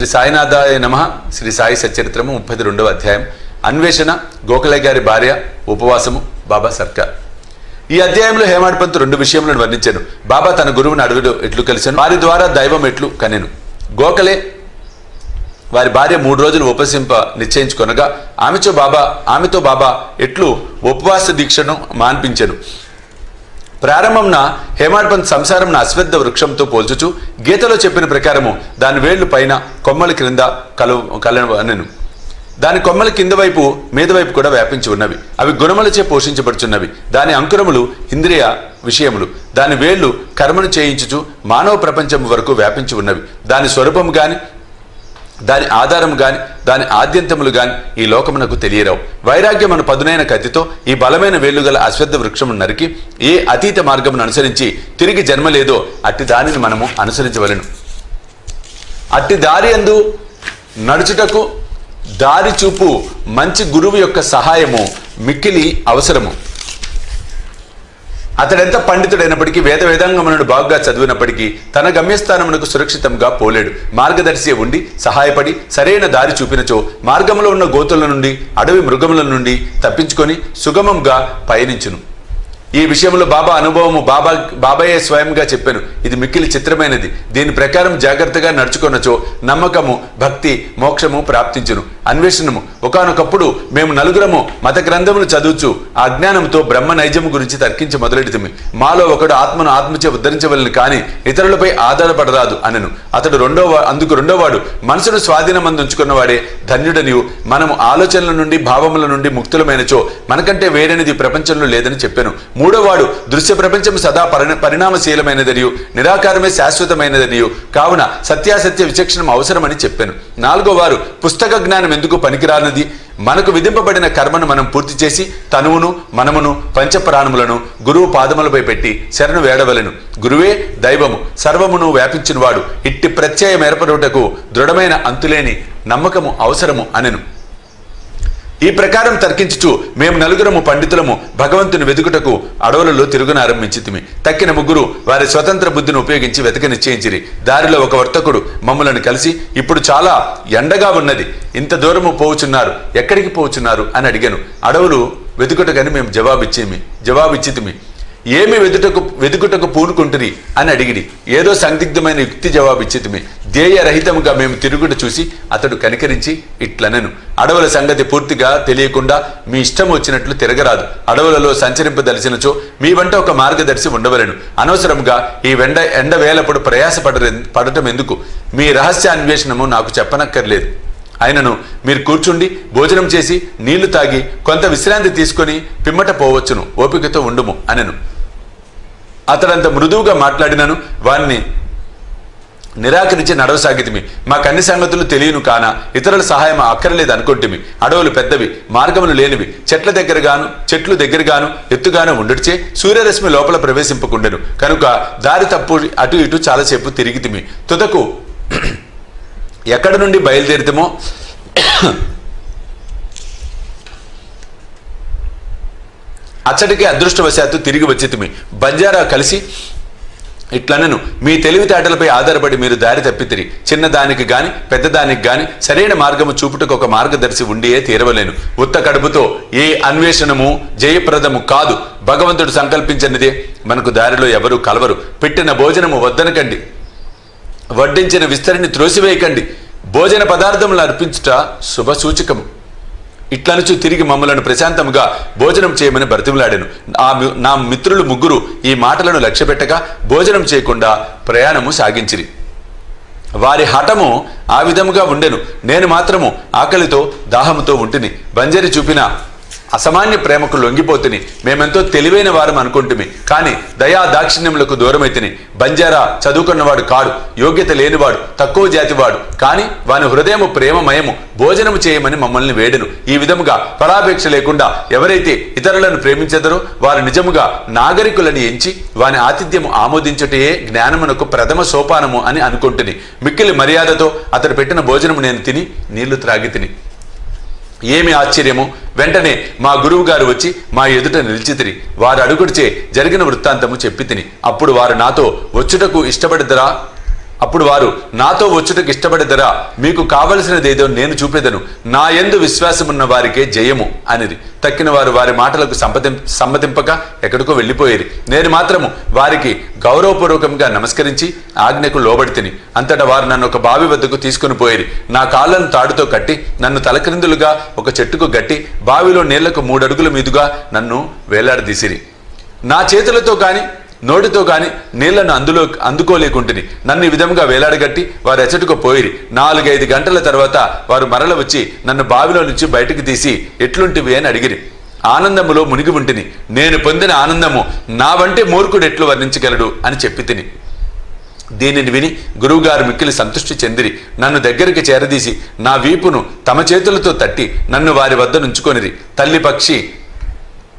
శ్రీ సాయినాథాయ నమః. శ్రీ సాయి సచరిత్రము 32వ అధ్యాయం. అన్వేషణ, గోఖలే గారి భార్య, ఉపవాసము, బాబా సర్కార్. ఈ అధ్యాయంలో హేమాడ్ పంత్ రెండు విషయములను వర్ణించాను. బాబా తన గురువుని అడవిలో ఎట్లు కలిశాను, వారి ద్వారా దైవం ఎట్లు కనెను. గోఖలే వారి భార్య 3 రోజులు ఉపసింప నిశ్చయించుకొనగా ఆమెతో బాబా ఎట్లు ఉపవాస దీక్షను మాన్పించెను. ప్రారంభంన హేమాడ్ పంత్ సంసారంను అశ్వత్థ వృక్షంతో పోల్చుచు గీతలో చెప్పిన ప్రకారము దాని వేళ్లు పైన కొమ్మల క్రింద కలవనెను. దాని కొమ్మల కింద వైపు మీద వైపు కూడా వ్యాపించి ఉన్నవి. అవి గుణములచే పోషించబడుచున్నవి. దాని అంకురములు ఇంద్రియ విషయములు. దాని వేళ్లు కర్మను చేయించుచు మానవ ప్రపంచం వరకు వ్యాపించి ఉన్నవి. దాని స్వరూపము గాని, దాని ఆధారము గాని, దాని ఆద్యంతములు గాని ఈ లోకమునకు తెలియరావు. వైరాగ్యమును పదునైన కత్తితో ఈ బలమైన వేళ్లు గల అశ్వత్థ వృక్షమును నరికి ఏ అతీత మార్గమును అనుసరించి తిరిగి జన్మ లేదో అట్టి దానిని మనము అనుసరించవలెను. అట్టి దారి యందు నడుచుటకు దారి చూపు మంచి గురువు యొక్క సహాయము మిక్కిలి అవసరము. అతడెంత పండితుడైనప్పటికీ, వేదాంగములను బాగుగా చదివినప్పటికీ తన గమ్యస్థానమునకు సురక్షితంగా పోలేడు. మార్గదర్శి ఉండి సహాయపడి సరైన దారి చూపినచో మార్గంలో ఉన్న గోతుల నుండి, అడవి మృగముల నుండి తప్పించుకొని సుగమంగా పయనించును. ఈ విషయంలో బాబా అనుభవము బాబాయే స్వయంగా చెప్పాను. ఇది మిక్కిలి చిత్రమైనది. దీని ప్రకారం జాగ్రత్తగా నడుచుకొనచో నమ్మకము, భక్తి, మోక్షము ప్రాప్తించును. అన్వేషణము. ఒకానొకప్పుడు మేము నలుగురము మత గ్రంథములు చదువుచు ఆ అజ్ఞానంతో బ్రహ్మ నైజము గురించి తర్కించి మొదలెడితిమి. మాలో ఒకడు ఆత్మను ఆత్మచే ఉద్ధరించవలను కానీ ఇతరులపై ఆధారపడరాదు అనెను. అందుకు రెండోవాడు మనసును స్వాధీనమందు ఉంచుకున్నవాడే ధన్యుడనియు, మనము ఆలోచనల నుండి భావముల నుండి ముక్తులమైనచో మనకంటే వేరైనది ప్రపంచంలో లేదని చెప్పాను. మూడోవాడు దృశ్య ప్రపంచము సదా పరిణామశీలమైనదనియు, నిరాకారమే శాశ్వతమైనదనియు, కావున సత్యాసత్య విచక్షణం అవసరమని చెప్పాను. నాలుగో వారు పుస్తక జ్ఞానం ఎందుకు పనికిరానిది, మనకు విధింపబడిన కర్మను మనం పూర్తి చేసి తనువును, మనమును, పంచప్రాణములను గురువు పాదములపై పెట్టి శరణు వేడవలెను. గురువే దైవము, సర్వమును వ్యాపించినవాడు. ఇట్టి ప్రత్యయం ఏర్పడుటకు దృఢమైన అంతులేని నమ్మకము అవసరము అనెను. ఈ ప్రకారం తర్కించుచు మేము నలుగురము పండితులము భగవంతుని వెతుకుటకు అడవులలో తిరుగున ఆరంభించితిమి. తక్కిన ముగ్గురు వారి స్వతంత్ర బుద్ధిని ఉపయోగించి వెతక నిశ్చయించిరి. దారిలో ఒక వర్తకుడు మమ్మలను కలిసి, ఇప్పుడు చాలా ఎండగా ఉన్నది, ఇంత దూరము పోవుచున్నారు, ఎక్కడికి పోవుచున్నారు అని అడిగాను. అడవులు వెతుకుటకని మేము జవాబిచ్చితిమి. ఏమి వెతుకుటకు పూనుకుంటురి అని అడిగిడి. ఏదో సందిగ్ధమైన యుక్తి జవాబిచ్చితిమి. ధ్యేయరహితముగా మేము తిరుగుట చూసి అతడు కనికరించి ఇట్లనెను, అడవుల సంగతి పూర్తిగా తెలియకుండా మీ ఇష్టం వచ్చినట్లు తిరగరాదు. అడవులలో సంచరింపదలిసినచో మీ వెంట ఒక మార్గదర్శి ఉండవలెను. అనవసరంగా ఈ ఎండ వేలప్పుడు పడటం ఎందుకు? మీ రహస్యాన్వేషణము నాకు చెప్పనక్కర్లేదు. ఆయనను మీరు కూర్చుండి భోజనం చేసి నీళ్లు తాగి కొంత విశ్రాంతి తీసుకొని పిమ్మట పోవచ్చును, ఓపికతో ఉండుము అనెను. అతడంత మృదువుగా మాట్లాడినను వారిని నిరాకరించి నడవసాగితిమి. మాకన్ని సంగతులు తెలియను కాన ఇతరుల సహాయం అక్కర్లేదు అనుకుంటుమి. అడవులు పెద్దవి, మార్గములు లేనివి, చెట్లు దగ్గరగాను ఎత్తుగాను ఉండుడిచే సూర్యరశ్మి లోపల ప్రవేశింపకుండెను. కనుక దారి తప్పు అటు ఇటు చాలాసేపు తిరిగితిమి. తుదకు ఎక్కడి నుండి బయలుదేరితమో అచ్చటికి అదృష్టవశాత్తు తిరిగి వచ్చితిమి. బంజారా కలిసి ఇట్లనను, మీ తెలివితేటలపై ఆధారపడి మీరు దారి తప్పితిరి. చిన్నదానికి గాని పెద్దదానికి గాని సరైన మార్గము చూపుటకు ఒక మార్గదర్శి ఉండియే తీరవలేను. ఉత్త కడుపుతో ఏ అన్వేషణము జయప్రదము కాదు. భగవంతుడు సంకల్పించినదే మనకు దారిలో ఎవరూ కలవరు. పెట్టిన భోజనము వద్దనకండి, వడ్డించిన విస్తరిని త్రోసివేయకండి. భోజన పదార్థములు అర్పించుట శుభ సూచకము. ఇట్లనుచు తిరిగి మమ్మలను ప్రశాంతముగా భోజనం చేయమని బ్రతిమలాడాను. నా మిత్రులు ముగ్గురు ఈ మాటలను లక్ష్యపెట్టగా భోజనం చేయకుండా ప్రయాణము సాగించిరి. వారి హఠము ఆ విధముగా ఉండెను. నేను మాత్రము ఆకలితో దాహముతో ఉంటిని. బంజరి చూపిన అసామాన్య ప్రేమకు లొంగిపోతుని. మేమెంతో తెలివైన వారం అనుకుంటుమి, కానీ దయా దాక్షిణ్యములకు దూరమైతిని. బంజారా చదువుకున్నవాడు కాడు, యోగ్యత లేనివాడు, తక్కువ జాతివాడు, కానీ వాని హృదయము ప్రేమమయము. భోజనము చేయమని మమ్మల్ని వేడెను. ఈ విధముగా ఫలాపేక్ష లేకుండా ఎవరైతే ఇతరులను ప్రేమించెదరో వారు నిజముగా నాగరికులని ఎంచి వాని ఆతిథ్యము ఆమోదించుటయే జ్ఞానమునకు ప్రథమ సోపానము అని అనుకుంటుని. మిక్కిలి మర్యాదతో అతడు పెట్టిన భోజనము నేను తిని నీళ్లు త్రాగి తిని. ఏమి ఆశ్చర్యము! వెంటనే మా గురువు గారు వచ్చి మా ఎదుట నిలిచితిరి. వారు అడుగుడిచే జరిగిన వృత్తాంతము చెప్పి తిని. అప్పుడు వారు నాతో, వచ్చుటకు ఇష్టపడదరా అప్పుడు వారు, నాతో వచ్చుటకు ఇష్టపడెదరా? మీకు కావలసినదేదో నేను చూపెదను. నా యందు విశ్వాసమున్న వారికే జయము అనిది. తక్కిన వారు వారి మాటలకు సమ్మతింపక ఎక్కడికో వెళ్ళిపోయేది. నేను మాత్రము వారికి గౌరవపూర్వకంగా నమస్కరించి ఆజ్ఞకు లోబడితిని. అంతటా వారు నన్ను ఒక బావి వద్దకు తీసుకుని పోయేది. నా కాళ్లను తాడుతో కట్టి నన్ను తలక్రిందులుగా ఒక చెట్టుకు గట్టి బావిలో నీళ్లకు 3 అడుగుల మీదుగా నన్ను వేలాడదీసిరి. నా చేతులతో కాని నోటితో కాని నీళ్లను అందుకోలేకుంటుని. నన్ను ఈ విధంగా వేలాడగట్టి వారు ఎచ్చటుకు పోయిరి. 4-5 గంటల తర్వాత వారు మరల వచ్చి నన్ను బావిలో నుంచి బయటికి తీసి, ఎట్లుంటివి అని అడిగిరి. ఆనందములో మునిగి ఉంటిని. నేను పొందిన ఆనందము నా వంటి మూర్ఖుడు ఎట్లు వర్ణించగలడు అని చెప్పి తిని. దీనిని విని గురువుగారు మిక్కిలి సంతృష్టి చెందిరి. నన్ను దగ్గరికి చేరదీసి నా వీపును తమ చేతులతో తట్టి నన్ను వారి వద్ద నుంచుకొనిరి. తల్లి పక్షి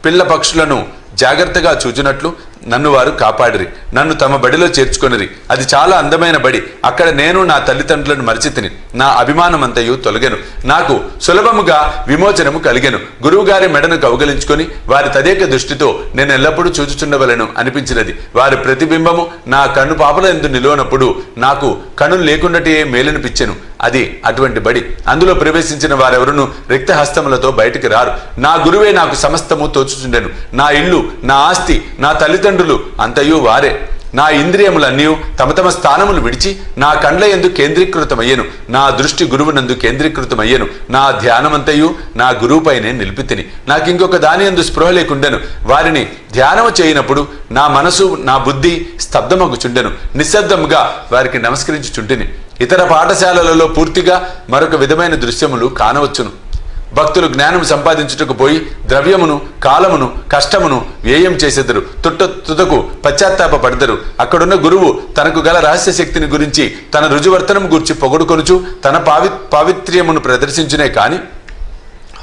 పిల్ల పక్షులను జాగ్రత్తగా చూచినట్లు నన్ను వారు కాపాడిరి. నన్ను తమ బడిలో చేర్చుకొనిరి. అది చాలా అందమైన బడి. అక్కడ నేను నా తల్లిదండ్రులను మరిచితిని. నా అభిమానమంతయు తొలగెను. నాకు సులభముగా విమోచనము కలిగెను. గురువుగారి మెడను కౌగలించుకొని వారి తదేక దృష్టితో నేను ఎల్లప్పుడూ చూచుచుండవలను అనిపించినది. వారి ప్రతిబింబము నా కన్ను పాపల యందు నిలువనప్పుడు నాకు కన్నులు లేకుండాటే మేలనిపించెను. అది అటువంటి బడి. అందులో ప్రవేశించిన వారెవరును రిక్తహస్తములతో బయటికి రారు. నా గురువే నాకు సమస్తము తోచుచుండెను. నా ఇల్లు, నా ఆస్తి, నా తల్లిదండ్రులు అంతయు వారే. నా ఇంద్రియములన్నీ తమ తమ స్థానములు విడిచి నా కండ్ల యందు కేంద్రీకృతమయ్యను. నా దృష్టి గురువునందు కేంద్రీకృతమయ్యను. నా ధ్యానమంతయు నా గురువుపైనే నిలిపితిని. నాకు ఇంకొక దాని యందు స్పృహ లేకుండెను. వారిని ధ్యానము చేయనప్పుడు నా మనసు, నా బుద్ధి స్తబ్దమగుచుండెను. నిశ్శబ్దముగా వారికి నమస్కరించుచుంటిని. ఇతర పాఠశాలలలో పూర్తిగా మరొక విధమైన దృశ్యములు కానవచ్చును. భక్తులు జ్ఞానం సంపాదించుటకు పోయి ద్రవ్యమును, కాలమును, కష్టమును వ్యయం చేసేదరు. తుదకు పశ్చాత్తాపడదరు. అక్కడున్న గురువు తనకు గల రహస్య శక్తిని గురించి, తన రుజువర్తనము గురించి పొగడుకొనుచు తన పావిత్ర్యమును ప్రదర్శించునే కాని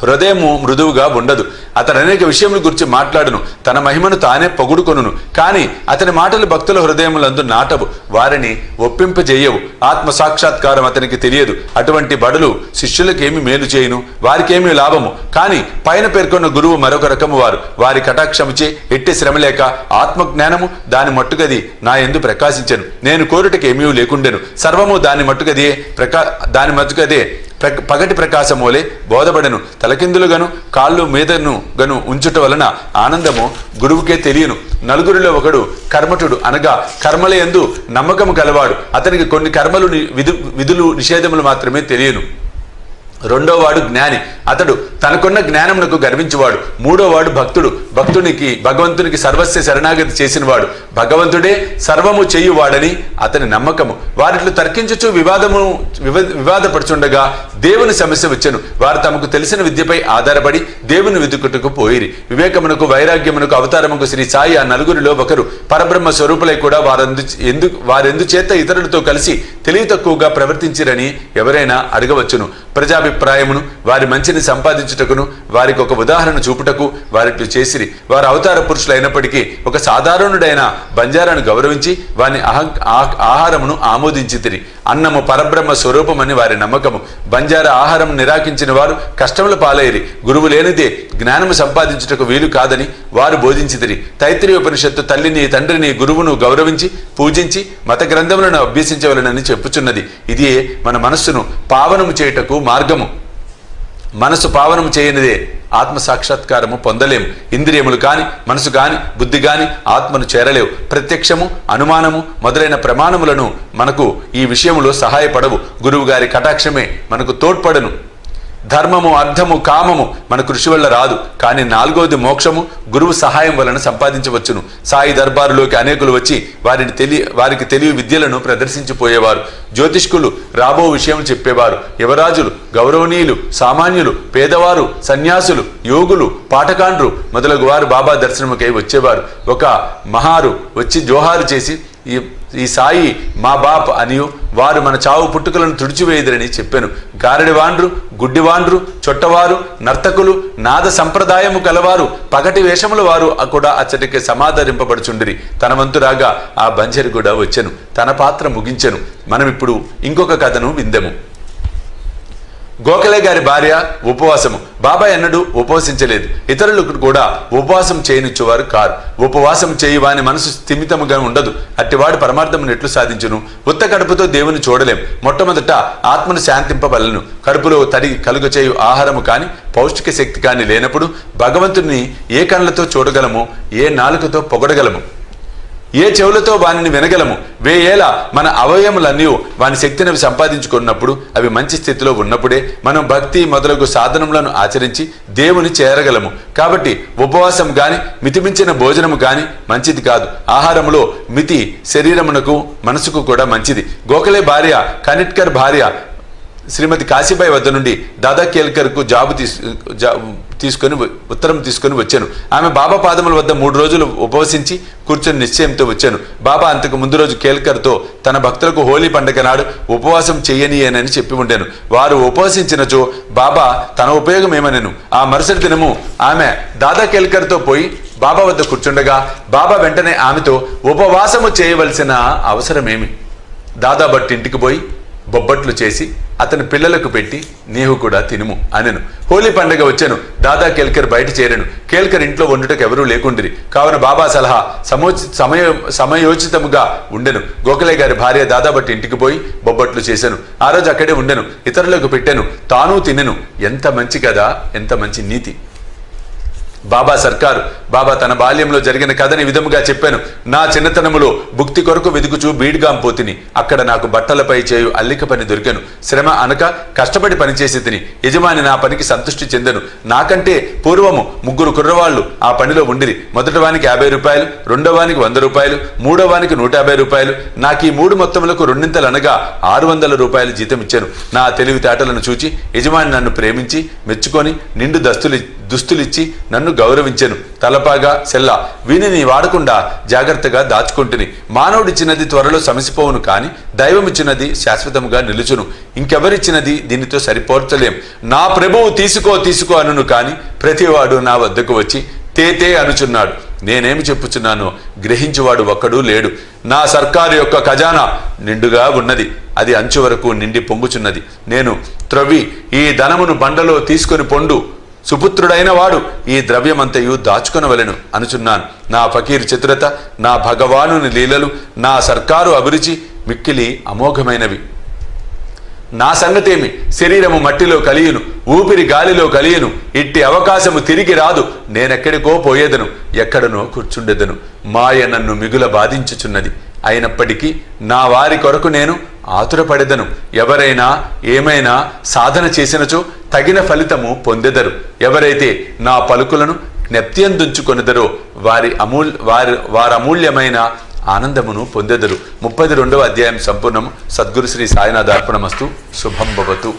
హృదయము మృదువుగా ఉండదు. అతను అనేక విషయముల గురించి మాట్లాడును. తన మహిమను తానే పొగుడుకొనును. కానీ అతని మాటలు భక్తుల హృదయములందు నాటవు. వారిని ఒప్పింపజేయవు. ఆత్మ సాక్షాత్కారం అతనికి తెలియదు. అటువంటి బడులు శిష్యులకేమి మేలు చేయును, వారికేమీ లాభము. కానీ పైన పేర్కొన్న గురువు మరొక రకము వారు. వారి కటాక్షముచే ఎట్టి శ్రమ లేక ఆత్మజ్ఞానము దాని మట్టుగది నా యందు ప్రకాశించెను. నేను కోరుటకి ఏమీ లేకుండెను. సర్వము దాని మట్టుగదే పగటి ప్రకాశం వలె బోధపడెను. తలకిందులుగాను కాళ్ళు మీదను గను ఉంచుట వలన ఆనందము గురువుకే తెలియను. నలుగురిలో ఒకడు కర్మఠుడు, అనగా కర్మల యందు నమ్మకము గలవాడు. అతనికి కొన్ని కర్మలు, విధులు, నిషేధములు మాత్రమే తెలియను. రెండోవాడు జ్ఞాని. అతడు తనకున్న జ్ఞానమునకు గర్వించువాడు. మూడోవాడు భక్తుడు. భగవంతునికి సర్వస్య శరణాగతి చేసినవాడు. భగవంతుడే సర్వము చేయువాడని అతని నమ్మకము. వారిట్లు తర్కించుచు వివాదపడుచుండగా దేవుని సమస్య వచ్చెను. వారు తమకు తెలిసిన విద్యపై ఆధారపడి దేవుని వెతుకుటకు పోయిరి. వివేకమునకు, వైరాగ్యమునకు అవతారముకు శ్రీ సాయి ఆ నలుగురిలో ఒకరు. పరబ్రహ్మ స్వరూపులై కూడా వారెందుచేత ఇతరులతో కలిసి తెలివి తక్కువగా ప్రవర్తించిరని ఎవరైనా అడగవచ్చును. ప్రజాభిప్రాయమును, వారి మంచిని సంపాదించుటకును, వారికి ఒక ఉదాహరణ చూపుటకు వారిట్లు చేసిరి. వారు అవతార పురుషులైనప్పటికీ ఒక సాధారణుడైన బంజారాను గౌరవించి వాని ఆహారమును ఆమోదించితిరి. అన్నము పరబ్రహ్మ స్వరూపమని వారి నమ్మకము. బంజారా ఆహారం నిరాకించిన వారు కష్టముల పాలైరి. గురువు లేనిదే జ్ఞానము సంపాదించుటకు వీలు కాదని వారు బోధించితిరి. తైత్రీయ ఉపనిషత్తు తల్లిని, తండ్రిని, గురువును గౌరవించి పూజించి మత గ్రంథములను అభ్యసించవలనని చెప్పుచున్నది. ఇదే మన మనస్సును పావనము చేయుటకు మార్గము. మనసు పావనము చేయనిదే ఆత్మ సాక్షాత్కారము పొందలేము. ఇంద్రియములు కాని, మనసు కాని, బుద్ధి కాని ఆత్మను చేరలేవు. ప్రత్యక్షము, అనుమానము మొదలైన ప్రమాణములను మనకు ఈ విషయములో సహాయపడవు. గురువు గారి కటాక్షమే మనకు తోడ్పడను. ధర్మము, అర్థము, కామము మన కృషి వల్ల రాదు. కానీ 4వది మోక్షము గురువు సహాయం వలన సంపాదించవచ్చును. సాయి దర్బారులోకి అనేకులు వచ్చి వారికి తెలివి విద్యలను ప్రదర్శించిపోయేవారు. జ్యోతిష్కులు రాబో విషయం చెప్పేవారు. యువరాజులు, గౌరవనీయులు, సామాన్యులు, పేదవారు, సన్యాసులు, యోగులు, పాఠకాండ్రు మొదలగు వారు బాబా దర్శనముకై వచ్చేవారు. ఒక మహారు వచ్చి జోహారు చేసి ఈ సాయి మా బాప్ అనియు వారు మన చావు పుట్టుకలను తుడిచివేయుదరని చెప్పాను. గారడివాండ్రు, గుడ్డివాండ్రు, చొట్టవారు, నర్తకులు, నాద సంప్రదాయము కలవారు, పగటి వేషముల వారు కూడా అచ్చటికి సమాదరింపబడుచుండిరి. తన వంతురాగా ఆ బంజరి కూడా వచ్చెను. తన పాత్ర ముగించెను. మనం ఇప్పుడు ఇంకొక కథను విందెము. గోఖలే గారి భార్య ఉపవాసము. బాబాయ్ అన్నడు ఉపవసించలేదు. ఇతరులకు కూడా ఉపవాసం చేయనిచ్చేవారు కారు. ఉపవాసం చేయి వాని మనసు స్థిమితముగా ఉండదు. అట్టివాడు పరమార్థమును ఎట్లు సాధించును? ఉత్త కడుపుతో దేవుని చూడలేం. మొట్టమొదట ఆత్మను శాంతింపబలను. కడుపులో తడి కలుగ చేయు ఆహారము కాని పౌష్టిక శక్తి కాని లేనప్పుడు భగవంతుని ఏ కళ్ళతో చూడగలము? ఏ నాలుకతో పొగడగలము? ఏ చెవులతో వానిని వినగలము? వేయేళ మన అవయములన్నీ వాని శక్తిని సంపాదించుకున్నప్పుడు, అవి మంచి స్థితిలో ఉన్నప్పుడే మనం భక్తి మొదలగు సాధనములను ఆచరించి దేవుని చేరగలము. కాబట్టి ఉపవాసం గాని మితిమించిన భోజనము గాని మంచిది కాదు. ఆహారములో మితి శరీరమునకు మనసుకు కూడా మంచిది. గోఖలే భార్య కనిట్కర్ భార్య శ్రీమతి కాశీబాయి వద్ద నుండి దాదా కేల్కర్కు ఉత్తరం తీసుకొని వచ్చాను. ఆమె బాబా పాదముల వద్ద 3 రోజులు ఉపవసించి కూర్చొని నిశ్చయంతో వచ్చాను. బాబా అంతకు ముందు రోజు కేల్కర్తో తన భక్తులకు హోలీ పండుగ నాడు ఉపవాసం చెయ్యనియనని చెప్పి ఉండెను. వారు ఉపవసించినచో బాబా తన ఉపయోగం ఏమనెను. ఆ మరుసటి దినము ఆమె దాదా కేల్కర్తో పోయి బాబా వద్ద కూర్చుండగా బాబా వెంటనే ఆమెతో ఉపవాసము చేయవలసిన అవసరమేమి? దాదా భట్ ఇంటికి పోయి బొబ్బట్లు చేసి అతని పిల్లలకు పెట్టి నీవు కూడా తినుము అనెను. హోలీ పండుగ వచ్చాను. దాదా కేల్కర్ బయట చేరాను. కేల్కర్ ఇంట్లో వండుటకు ఎవరూ లేకుండిరి. కావున బాబా సలహా సమయోచితముగా ఉండెను. గోఖలే గారి భార్య దాదా భట్ ఇంటికి పోయి బొబ్బట్లు చేశాను. ఆ రోజు అక్కడే ఉండెను. ఇతరులకు పెట్టాను. తాను తినెను. ఎంత మంచి కదా, ఎంత మంచి నీతి! బాబా సర్కారు. బాబా తన బాల్యంలో జరిగిన కథని విధముగా చెప్పాను. నా చిన్నతనములో భుక్తి కొరకు వెదుకుచూ బీడ్గాం పోతిని. అక్కడ నాకు బట్టలపై చేయు అల్లిక పని దొరికాను. శ్రమ అనక కష్టపడి పనిచేసి తిని యజమాని నా పనికి సంతృష్టి చెందెను. నాకంటే పూర్వము 3 కుర్రవాళ్లు ఆ పనిలో ఉండిరి. మొదటివానికి 50 రూపాయలు, రెండోవానికి 100 రూపాయలు, మూడోవానికి 150 రూపాయలు. నాకు ఈ 3 మొత్తములకు రెండింతలు అనగా 600 రూపాయలు జీతం ఇచ్చాను. నా తెలివితేటలను చూచి యజమాని నన్ను ప్రేమించి మెచ్చుకొని నిండు దుస్తులిచ్చి నన్ను గౌరవించెను. తలపాగా సెల్ల వీనిని వాడకుండా జాగ్రత్తగా దాచుకుంటుని. మానవుడిచ్చినది త్వరలో సమసిపోవును, కాని దైవమిచ్చినది శాశ్వతముగా నిలుచును. ఇంకెవరిచ్చినది దీనితో సరిపోర్చలేం. నా ప్రభువు తీసుకో అనును, కాని ప్రతివాడు నా వద్దకు వచ్చి తేతే అనుచున్నాడు. నేనేమి చెప్పుచున్నానో గ్రహించువాడు ఒక్కడూ లేడు. నా సర్కారు యొక్క ఖజానా నిండుగా ఉన్నది. అది అంచు వరకు నిండి పొంగుచున్నది. నేను త్రవ్వి ఈ ధనమును బండలో తీసుకొని పొండు. సుపుత్రుడైన వాడు ఈ ద్రవ్యమంతయు దాచుకొనవలెను అనుచున్నాను. నా ఫకీర్ చతురత, నా భగవానుని లీలలు, నా సర్కారు అభిరుచి మిక్కిలి అమోఘమైనవి. నా సంగతేమి? శరీరము మట్టిలో కలియును, ఊపిరి గాలిలో కలియును. ఇట్టి అవకాశము తిరిగి రాదు. నేనెక్కడికో పోయేదను, ఎక్కడనో కూర్చుండెదను. మాయ నన్ను మిగుల బాధించుచున్నది. అయినప్పటికీ నా వారి కొరకు నేను ఆతురపడెదను. ఎవరైనా ఏమైనా సాధన చేసినచో తగిన ఫలితము పొందెదరు. ఎవరైతే నా పలుకులను జ్ఞప్తియందుంచుకొనెదరో వారి అమూల్యమైన ఆనందమును పొందెదరు. 32వ అధ్యాయం సంపూర్ణము. సద్గురు శ్రీ సాయినాథ అర్పణమస్తు. శుభం భవతు.